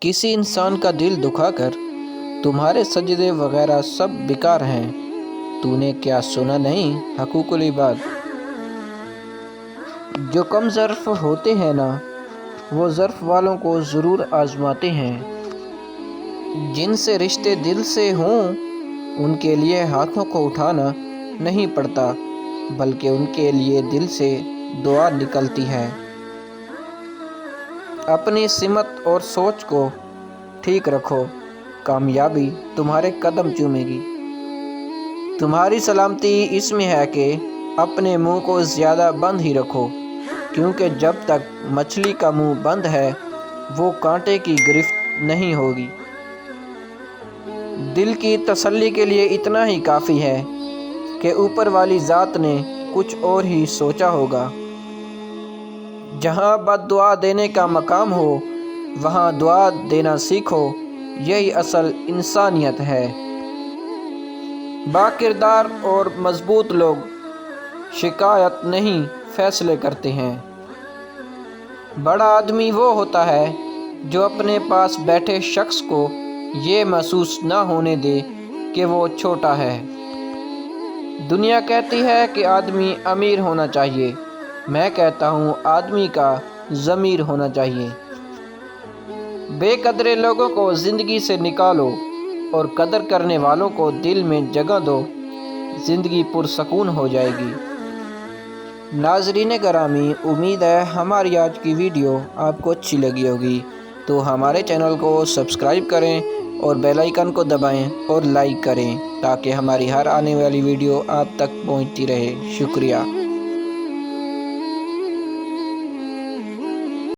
کسی انسان کا دل دکھا کر تمہارے سجدے وغیرہ سب بیکار ہیں۔ تو نے کیا سنا نہیں حقوق العباد؟ جو کم ظرف ہوتے ہیں نا، وہ ظرف والوں کو ضرور آزماتے ہیں۔ جن سے رشتے دل سے ہوں ان کے لیے ہاتھوں کو اٹھانا نہیں پڑتا، بلکہ ان کے لیے دل سے دعا نکلتی ہے۔ اپنی سمت اور سوچ کو ٹھیک رکھو، کامیابی تمہارے قدم چومے گی۔ تمہاری سلامتی اس میں ہے کہ اپنے منہ کو زیادہ بند ہی رکھو، کیونکہ جب تک مچھلی کا منہ بند ہے وہ کانٹے کی گرفت نہیں ہوگی۔ دل کی تسلی کے لیے اتنا ہی کافی ہے کہ اوپر والی ذات نے کچھ اور ہی سوچا ہوگا۔ جہاں بد دعا دینے کا مقام ہو وہاں دعا دینا سیکھو، یہی اصل انسانیت ہے۔ با کردار اور مضبوط لوگ شکایت نہیں فیصلے کرتے ہیں۔ بڑا آدمی وہ ہوتا ہے جو اپنے پاس بیٹھے شخص کو یہ محسوس نہ ہونے دے کہ وہ چھوٹا ہے۔ دنیا کہتی ہے کہ آدمی امیر ہونا چاہیے، میں کہتا ہوں آدمی کا ضمیر ہونا چاہیے۔ بے قدرے لوگوں کو زندگی سے نکالو اور قدر کرنے والوں کو دل میں جگہ دو، زندگی پرسکون ہو جائے گی۔ ناظرین گرامی، امید ہے ہماری آج کی ویڈیو آپ کو اچھی لگی ہوگی، تو ہمارے چینل کو سبسکرائب کریں اور بیل آئیکن کو دبائیں اور لائک کریں تاکہ ہماری ہر آنے والی ویڈیو آپ تک پہنچتی رہے۔ شکریہ۔